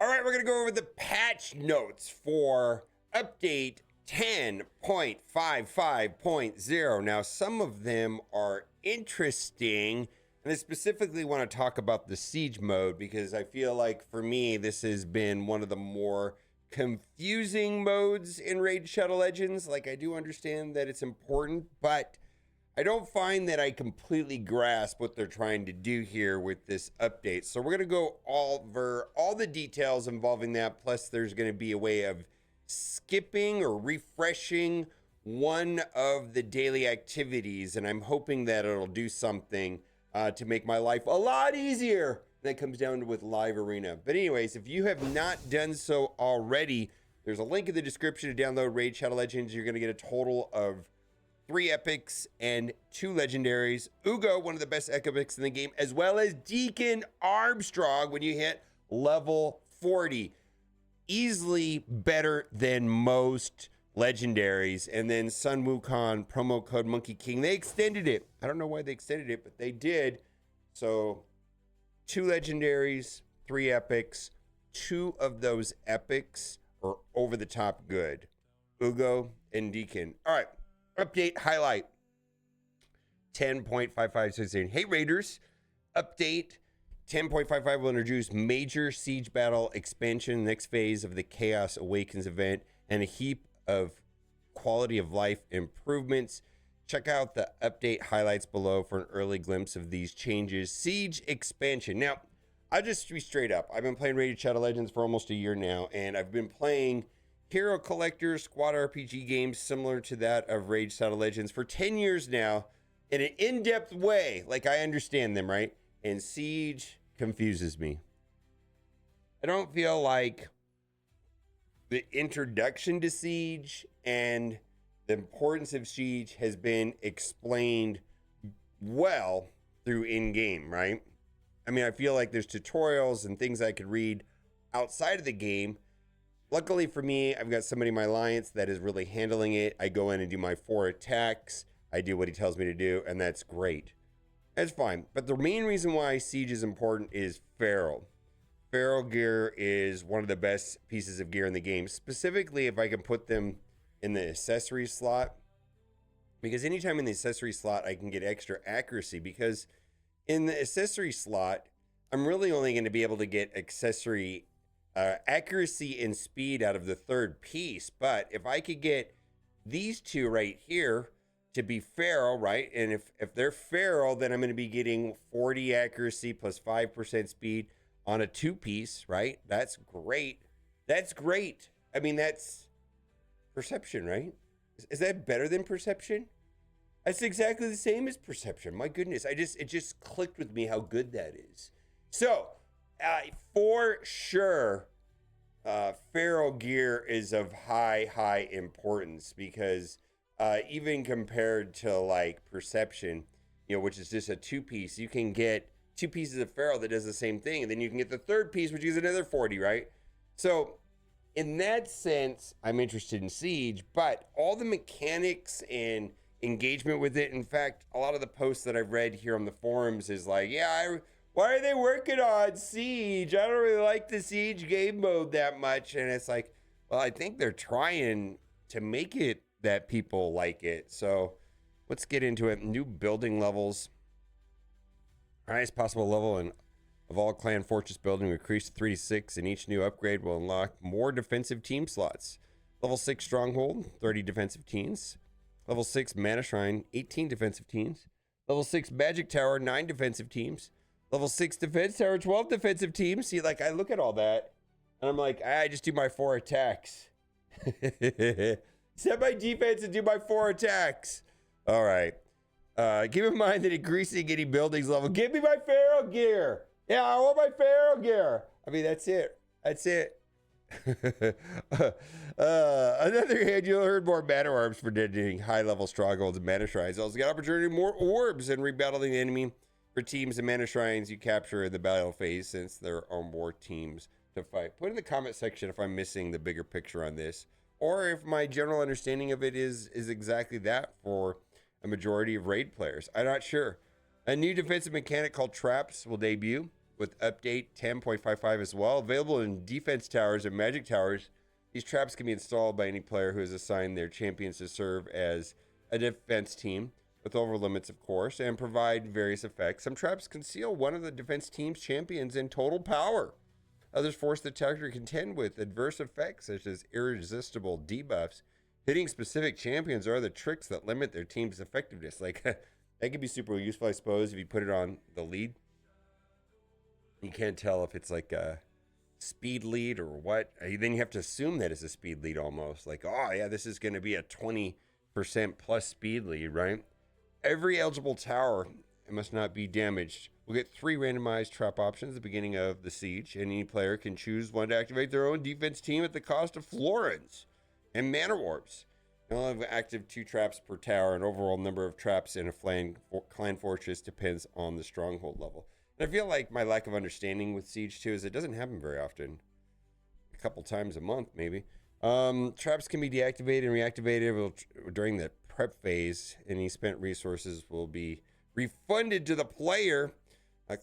All right, we're going to go over the patch notes for update 10.55.0. Now, some of them are interesting, and I specifically want to talk about the siege mode because I feel like for me, this has been one of the more confusing modes in Raid Shadow Legends. Like, I do understand that it's important, but I don't find that I completely grasp what they're trying to do here with this update. So we're going to go over all the details involving that. Plus, there's going to be a way of skipping or refreshing one of the daily activities. And I'm hoping that it'll do something to make my life a lot easier. That comes down to with Live Arena. But anyways, if you have not done so already, there's a link in the description to download Raid Shadow Legends. You're going to get a total of 3 epics and 2 legendaries. Ugo, one of the best epics in the game, as well as Deacon Armstrong when you hit level 40. Easily better than most legendaries. And then Sun Wukong, promo code Monkey King. They extended it. I don't know why they extended it, but they did. So 2 legendaries, 3 epics. 2 of those epics are over the top good. Ugo and Deacon. All right. Update highlight 10.55. Hey Raiders, update 10.55 will introduce major siege battle expansion, next phase of the Chaos Awakens event, and a heap of quality of life improvements. Check out the update highlights below for an early glimpse of these changes. Siege expansion. Now, I'll just be straight up. I've been playing Raid Shadow Legends for almost a year now, and I've been playing Hero Collector squad RPG games similar to that of Raid Shadow Legends for 10 years now in an in-depth way. Like, I understand them, right? And Siege confuses me. I don't feel like the introduction to Siege and the importance of Siege has been explained well through in-game, right? I mean, I feel like there's tutorials and things I could read outside of the game. Luckily for me, I've got somebody in my alliance that is really handling it. I go in and do my 4 attacks. I do what he tells me to do, and that's great. That's fine. But the main reason why Siege is important is Feral. Feral gear is one of the best pieces of gear in the game, specifically if I can put them in the accessory slot. Because anytime in the accessory slot, I can get extra accuracy. Because in the accessory slot, I'm really only going to be able to get accessory accuracy and speed out of the 3rd piece. But if I could get these 2 right here to be feral, right? And if they're feral, then I'm going to be getting 40 accuracy plus 5% speed on a 2-piece, right? That's great. That's great. I mean, that's perception, right? Is that better than perception? That's exactly the same as perception. My goodness, it just clicked with me how good that is. So, for sure, feral gear is of high importance because even compared to like perception, you know, which is just a 2-piece, you can get 2 pieces of feral that does the same thing, and then you can get the 3rd piece, which is another 40, right? So in that sense, I'm interested in Siege, but all the mechanics and engagement with it, in fact, a lot of the posts that I've read here on the forums is like, yeah, why are they working on Siege? I don't really like the Siege game mode that much. And it's like, well, I think they're trying to make it that people like it. So let's get into it. New building levels. Highest possible level of all clan fortress building will increase to 3 to 6, and each new upgrade will unlock more defensive team slots. Level 6 stronghold, 30 defensive teams. Level 6 mana shrine, 18 defensive teams. Level 6 magic tower, 9 defensive teams. Level 6 defense tower, 12 defensive teams. See, like, I look at all that, and I'm like, I just do my 4 attacks. Set my defense and do my 4 attacks. All right. Keep in mind that increasing any buildings level. Give me my feral gear. Yeah, I want my feral gear. I mean, that's it. That's it. On the other hand, you'll earn more mana orbs for detonating high-level strongholds and mana shrines. Also get opportunity to more orbs and rebattling the enemy for teams and mana shrines you capture in the battle phase, since there are more teams to fight. Put in the comment section if I'm missing the bigger picture on this, or if my general understanding of it is exactly that for a majority of raid players. I'm not sure. A new defensive mechanic called traps will debut. with update 10.55 as well. Available in defense towers and magic towers. These traps can be installed by any player who has assigned their champions to serve as a defense team, with over limits, of course, and provide various effects. Some traps conceal one of the defense team's champions in total power. Others force the attacker to contend with adverse effects, such as irresistible debuffs, hitting specific champions, or other tricks that limit their team's effectiveness. Like, that could be super useful, I suppose, if you put it on the lead. You can't tell if it's like a speed lead or what. Then you have to assume that it's a speed lead almost. Like, oh, yeah, this is going to be a 20% plus speed lead, right? Every eligible tower, it must not be damaged, will get 3 randomized trap options at the beginning of the siege. Any player can choose one to activate their own defense team at the cost of florins and mana orbs. You'll have active 2 traps per tower, and overall number of traps in a clan fortress depends on the stronghold level. And I feel like my lack of understanding with Siege 2 is it doesn't happen very often. A couple times a month, maybe. Traps can be deactivated and reactivated during the prep phase. Any spent resources will be refunded to the player.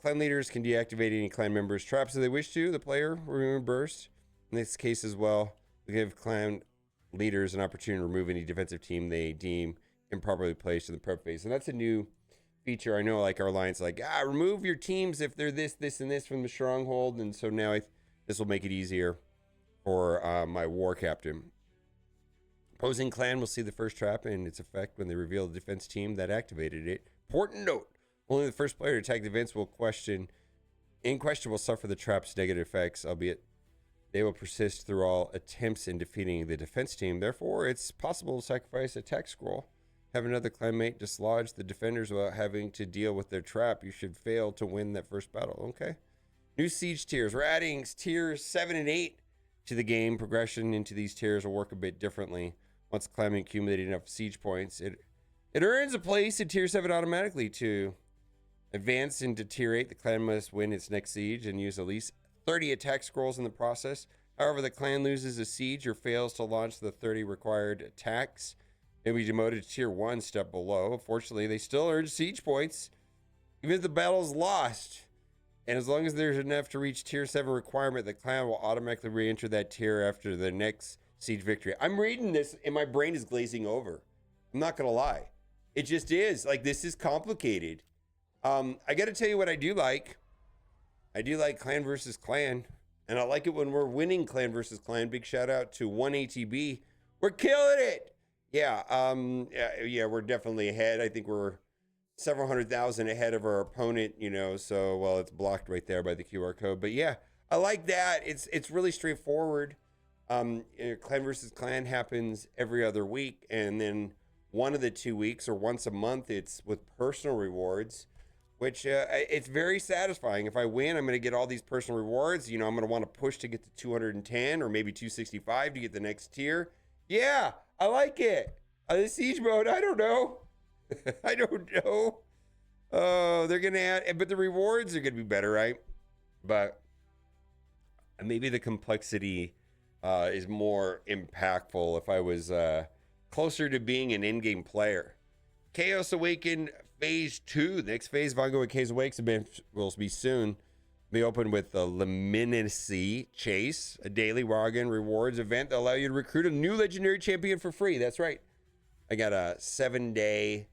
Clan leaders can deactivate any clan members' traps if they wish to. The player will be reimbursed. In this case as well, we give clan leaders an opportunity to remove any defensive team they deem improperly placed in the prep phase. And that's a new feature. I know, like, our alliance, like, remove your teams if they're this, and this from the stronghold. And so now this will make it easier for my war captain. Opposing clan will see the first trap and its effect when they reveal the defense team that activated it. Important note: only the first player to attack the events will suffer the trap's negative effects, albeit they will persist through all attempts in defeating the defense team. Therefore, it's possible to sacrifice a tech scroll. Have another clanmate dislodge the defenders without having to deal with their trap. You should fail to win that first battle. Okay. New siege tiers. We're adding tiers 7 and 8 to the game. Progression into these tiers will work a bit differently. Once clanmate accumulated enough siege points, it earns a place in tier 7 automatically. To advance into tier 8, the clan must win its next siege and use at least 30 attack scrolls in the process. However, the clan loses a siege or fails to launch the 30 required attacks, they'll be demoted to tier 1, step below. Fortunately, they still earn siege points, even if the battle is lost. And as long as there's enough to reach tier 7 requirement, the clan will automatically re-enter that tier after the next siege victory. I'm reading this and my brain is glazing over. I'm not going to lie. It just is. Like, this is complicated. I got to tell you what I do like. I do like clan versus clan. And I like it when we're winning clan versus clan. Big shout out to 1ATB. We're killing it. Yeah, we're definitely ahead. I think we're several 100,000 ahead of our opponent, so, well, it's blocked right there by the QR code. But yeah, I like that. It's really straightforward. Clan versus clan happens every other week, and then one of the 2 weeks or once a month, it's with personal rewards, which it's very satisfying. If I win, I'm going to get all these personal rewards. I'm going to want to push to get to 210 or maybe 265 to get the next tier. Yeah, I like it. The siege mode, I don't know. I don't know. Oh, they're going to add, but the rewards are going to be better, right? But maybe the complexity is more impactful if I was closer to being an in-game player. Chaos Awaken Phase 2. The next phase of ongoing Chaos Awakens will be soon. Be open with the Luminacy Chase, a daily login rewards event that allow you to recruit a new legendary champion for free. That's right. I got a 7-day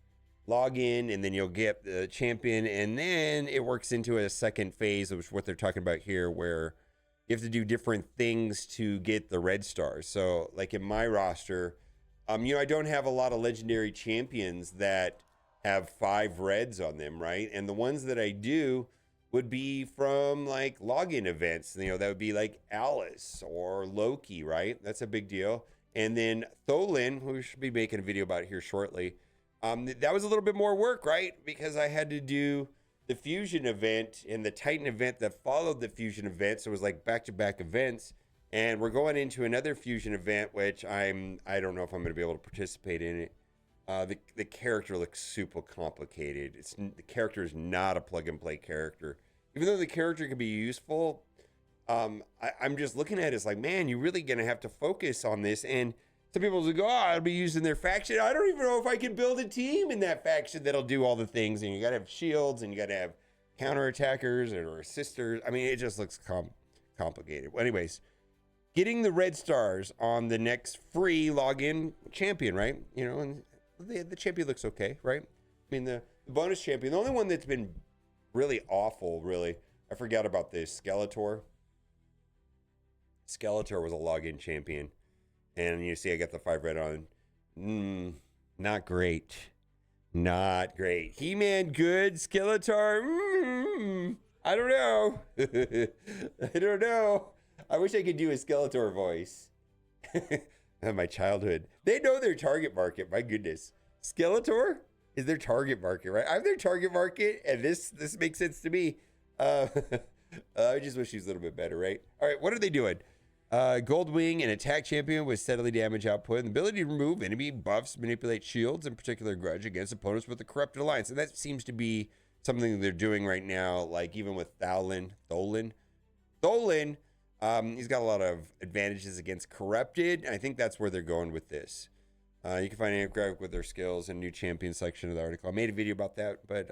login, and then you'll get the champion, and then it works into a second phase, which is what they're talking about here, where you have to do different things to get the red stars. So, like in my roster, I don't have a lot of legendary champions that have 5 reds on them, right? And the ones that I do would be from like login events. That would be like Alice or Loki, right? That's a big deal. And then Tholin, who we should be making a video about here shortly. That was a little bit more work, right? Because I had to do the Fusion event and the Titan event that followed the Fusion event. So it was like back-to-back events. And we're going into another Fusion event, which I don't know if I'm going to be able to participate in it. The character looks super complicated. The character is not a plug-and-play character. Even though the character can be useful, I'm just looking at it, it's like, man, you're really going to have to focus on this. And some people will go, I'll be using their faction. I don't even know if I can build a team in that faction that'll do all the things. And you got to have shields, and you got to have counterattackers or assisters. I mean, it just looks complicated. Well, anyways, getting the red stars on the next free login champion, right? You know, and the champion looks okay, right? I mean, the bonus champion, the only one that's been really awful, really, I forgot about this, Skeletor. Skeletor was a login champion. And you see I got the 5 red on. Not great. Not great. He-Man good, Skeletor. I don't know. I don't know. I wish I could do a Skeletor voice. My childhood. They know their target market. My goodness. Skeletor is their target market, right? I'm their target market, and this makes sense to me. I just wish he was a little bit better, right? All right, what are they doing? Gold Wing, an attack champion with steadily damage output, and the ability to remove enemy buffs, manipulate shields, in particular grudge against opponents with a corrupted alliance. And that seems to be something they're doing right now, like even with Tholin. He's got a lot of advantages against corrupted. And I think that's where they're going with this. You can find an graphic with their skills and new champion section of the article. I made a video about that, but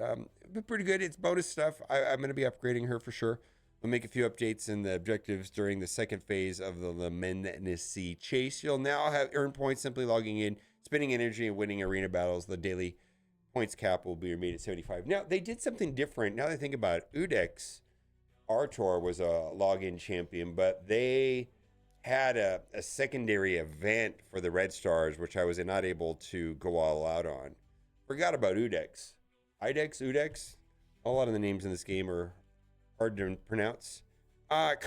pretty good. It's bonus stuff. I'm going to be upgrading her for sure. We'll make a few updates in the objectives during the second phase of the Lemency Chase. You'll now have earned points simply logging in, spending energy, and winning arena battles. The daily points cap will be made at 75. Now, they did something different. Now that I think about it, Udex Artor was a login champion, but they had a secondary event for the Red Stars, which I was not able to go all out on. Forgot about Udex. Udex. A lot of the names in this game are hard to pronounce.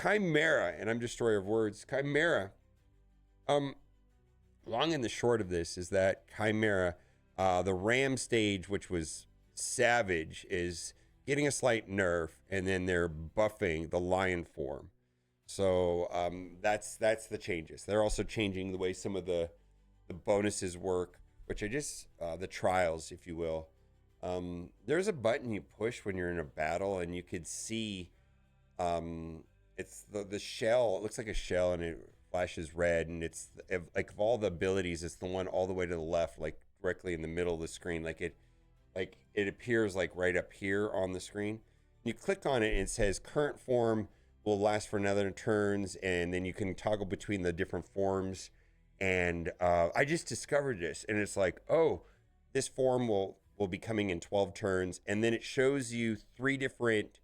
Chimera, and I'm destroyer of words. Chimera. Long and the short of this is that Chimera, the Ram stage, which was savage, is getting a slight nerf, and then they're buffing the lion form. So that's the changes. They're also changing the way some of the bonuses work, which I just the trials, if you will. There's a button you push when you're in a battle, and you could see it's the shell. It looks like a shell, and it flashes red, and it's like of all the abilities, it's the one all the way to the left, like directly in the middle of the screen. Like it appears like right up here on the screen. You click on it, and it says current form will last for another turns, and then you can toggle between the different forms. And I just discovered this, and it's like, oh, this form will be coming in 12 turns, and then it shows you 3 different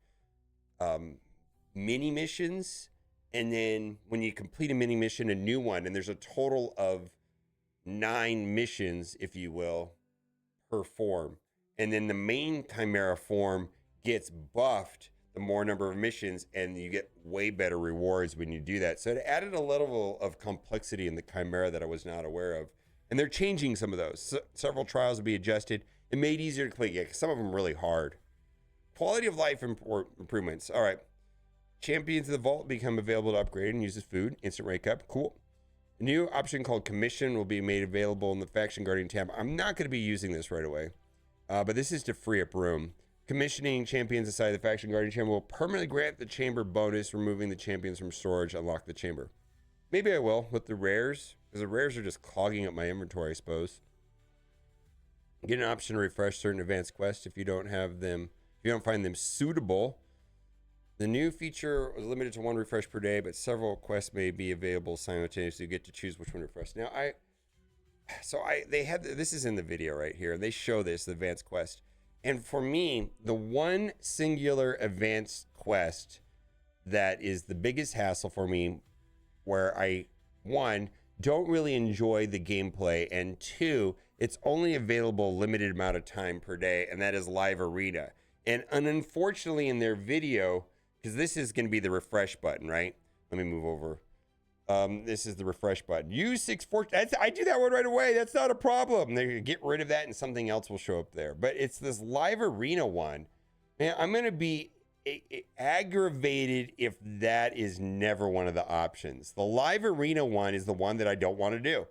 mini missions, and then when you complete a mini mission, a new one, and there's a total of 9 missions, if you will, per form. And then the main Chimera form gets buffed the more number of missions, and you get way better rewards when you do that. So it added a level of complexity in the Chimera that I was not aware of. And they're changing some of those. Several trials will be adjusted and made easier to complete. Yeah, some of them really hard. Quality of life improvements. All right. Champions of the Vault become available to upgrade and use as food. Instant rank up. Cool. A new option called Commission will be made available in the Faction Guardian tab. I'm not going to be using this right away, but this is to free up room. Commissioning champions inside the Faction Guardian chamber will permanently grant the chamber bonus. Removing the champions from storage, unlock the chamber. Maybe I will with the rares, because the rares are just clogging up my inventory, I suppose. Get an option to refresh certain advanced quests if you don't have them, if you don't find them suitable. The new feature was limited to 1 refresh per day, but several quests may be available simultaneously. You get to choose which one to refresh. Now, they had, this is in the video right here, and they show this, the advanced quest. And for me, the one singular advanced quest that is the biggest hassle for me, where I, 1, don't really enjoy the gameplay, and 2, it's only available a limited amount of time per day, and that is Live Arena. And unfortunately in their video, because this is going to be the refresh button, right? Let me move over. This is the refresh button. Use 614. I do that one right away. That's not a problem. They can get rid of that and something else will show up there. But it's this Live Arena one. Man, I'm going to be aggravated if that is never one of the options. The Live Arena one is the one that I don't want to do.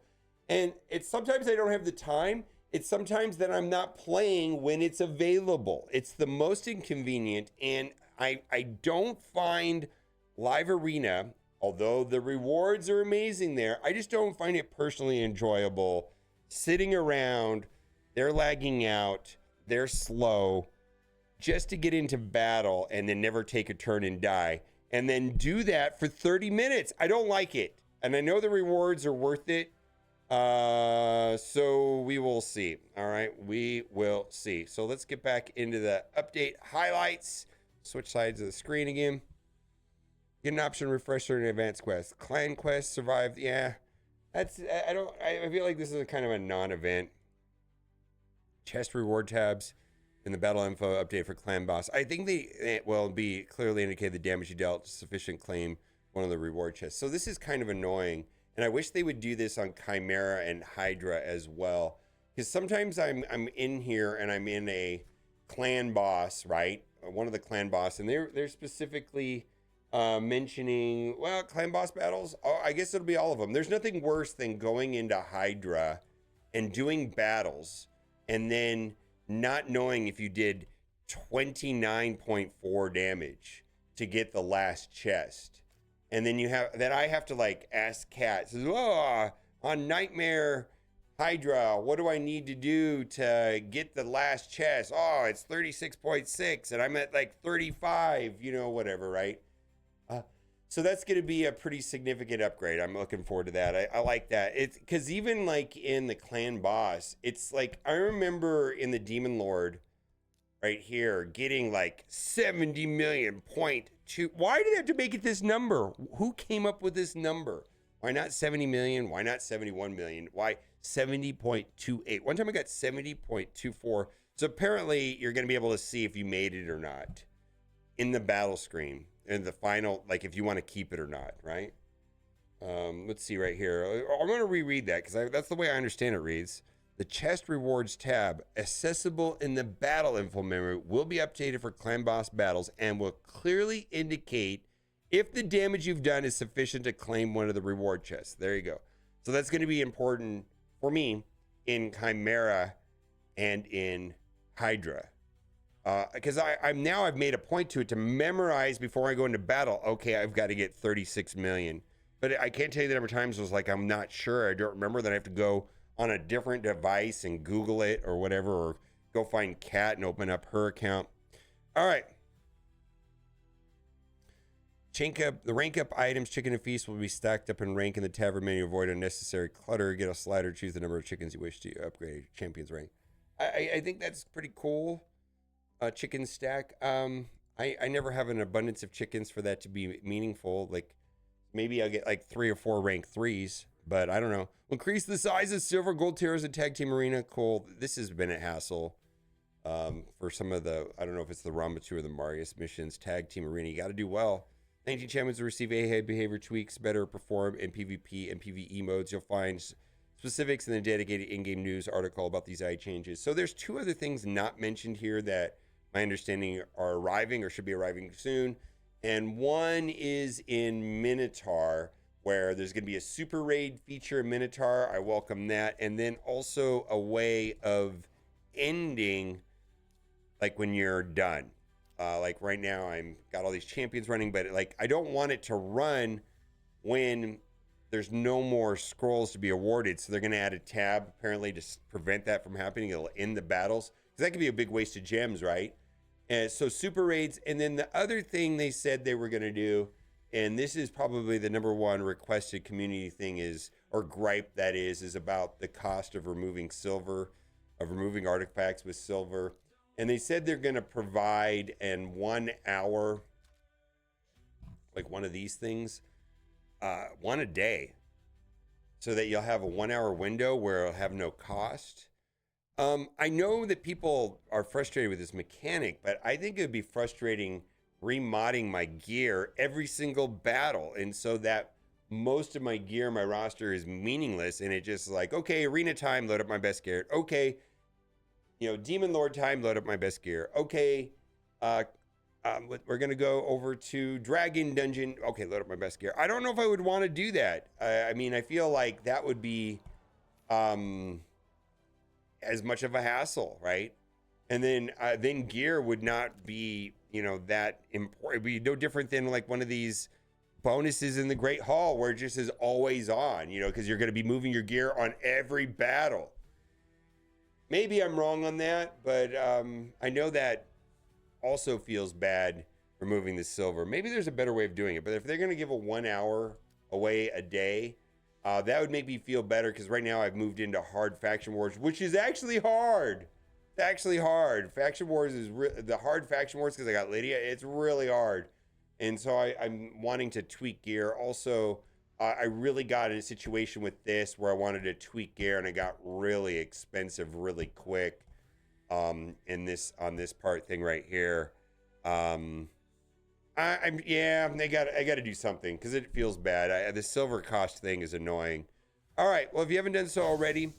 And it's sometimes I don't have the time. It's sometimes that I'm not playing when it's available. It's the most inconvenient. And I don't find Live Arena, although the rewards are amazing there, I just don't find it personally enjoyable sitting around. They're lagging out. They're slow. just to get into battle and then never take a turn and die, and then do that for 30 minutes. I don't like it. And I know the rewards are worth it. So we will see. All right, we will see. So let's get back into the update highlights. Switch sides of the screen again. Get an option refresh certain advanced quests. Clan quest survived. Yeah, that's, I feel like this is a kind of a non-event. Chest reward tabs in the battle info update for clan boss. I think they will be clearly indicate the damage you dealt sufficient claim one of the reward chests. So this is kind of annoying, and I wish they would do this on Chimera and Hydra as well, because sometimes I'm in here and I'm in a clan boss, right? One of the clan boss, and they're specifically mentioning, well, clan boss battles. Oh, I guess it'll be all of them. There's nothing worse than going into Hydra and doing battles and then not knowing if you did 29.4 damage to get the last chest. And then I have to like ask Kat, says, oh, on Nightmare Hydra, what do I need to do to get the last chest? Oh, it's 36.6 and I'm at like 35, whatever, right? So that's going to be a pretty significant upgrade. I'm looking forward to that. I like that. It's because even like in the clan boss, it's like, I remember in the Demon Lord right here getting like 70 million point two. Why did they have to make it this number? Who came up with this number? Why not 70 million? Why not 71 million? Why 70.28? One time I got 70.24. So apparently you're going to be able to see if you made it or not in the battle screen. And the final, like if you want to keep it or not, right? Let's see right here. I'm going to reread that because that's the way I understand it reads. The chest rewards tab, accessible in the battle info memory, will be updated for clan boss battles and will clearly indicate if the damage you've done is sufficient to claim one of the reward chests. There you go. So that's going to be important for me in Chimera and in Hydra. Because I've made a point to it to memorize before I go into battle. Okay, I've got to get 36 million. But I can't tell you the number of times it was like, I'm not sure. I don't remember. Then I have to go on a different device and Google it or whatever, or go find Kat and open up her account. All right. The rank up items, chicken and feast, will be stacked up in rank in the tavern menu. Avoid unnecessary clutter. Get a slider. Choose the number of chickens you wish to upgrade champion's rank. I think that's pretty cool. Chicken stack. I never have an abundance of chickens for that to be meaningful. Like maybe I'll get like 3 or 4 rank 3s, but I don't know. Increase the size of silver gold tiers in tag team arena. Cool. This has been a hassle for some of the, I don't know if it's the Rambatu or the Marius missions. Tag team arena, you got to do well. 19 champions will receive A-head behavior tweaks, better perform in PvP and PvE modes. You'll find specifics in the dedicated in-game news article about these AI changes. So there's 2 other things not mentioned here that my understanding are arriving or should be arriving soon. And one is in Minotaur, where there's going to be a super raid feature in Minotaur. I welcome that. And then also a way of ending, like when you're done. Like right now, I'm got all these champions running, but like I don't want it to run when there's no more scrolls to be awarded. So they're going to add a tab apparently to prevent that from happening. It'll end the battles, because that could be a big waste of gems, right? And so super raids. And then the other thing they said they were going to do, and this is probably the number one requested community thing is, or gripe that is about the cost of removing silver, of removing artifacts with silver. And they said they're going to provide in 1 hour, like one of these things, one a day, so that you'll have a 1 hour window where it'll have no cost. I know that people are frustrated with this mechanic, but I think it would be frustrating remodding my gear every single battle. And so that most of my gear, my roster is meaningless. And it just like, okay, arena time, load up my best gear. Okay. Demon Lord time, load up my best gear. Okay. We're going to go over to Dragon Dungeon. Okay. Load up my best gear. I don't know if I would want to do that. I mean, I feel like that would be, as much of a hassle, right? And then gear would not be, that important. It'd be no different than like one of these bonuses in the Great Hall where it just is always on, because you're going to be moving your gear on every battle. Maybe I'm wrong on that, but I know that also feels bad removing the silver. Maybe there's a better way of doing it, but if they're going to give a 1 hour away a day, that would make me feel better, because right now I've moved into hard faction wars, which is actually hard. It's actually hard. Faction wars is the hard faction wars, because I got Lydia. It's really hard. And so I'm wanting to tweak gear. Also, I really got in a situation with this where I wanted to tweak gear, and it got really expensive really quick on this part thing right here. I got to do something, because it feels bad. The silver cost thing is annoying. All right, well, if you haven't done so already,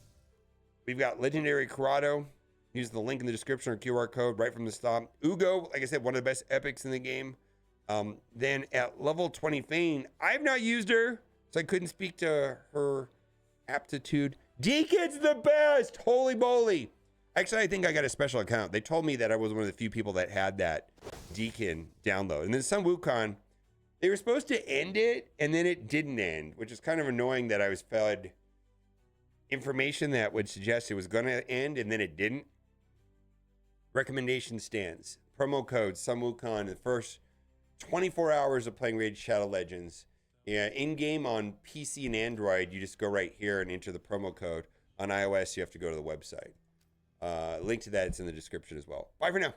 we've got Legendary Corrado. Use the link in the description or QR code right from the stop. Ugo, like I said, one of the best epics in the game. Then at level 20 Fane, I've not used her, so I couldn't speak to her aptitude. Deacon's the best! Holy moly! Actually, I think I got a special account. They told me that I was one of the few people that had that Deacon download. And then some WooCon, they were supposed to end it, and then it didn't end, which is kind of annoying that I was fed information that would suggest it was going to end, and then it didn't. Recommendation stands. Promo code SomeWooCon, the first 24 hours of playing Raid Shadow Legends. Yeah, in-game on PC and Android, you just go right here and enter the promo code. On iOS, you have to go to the website. Link to that, it's in the description as well. Bye for now.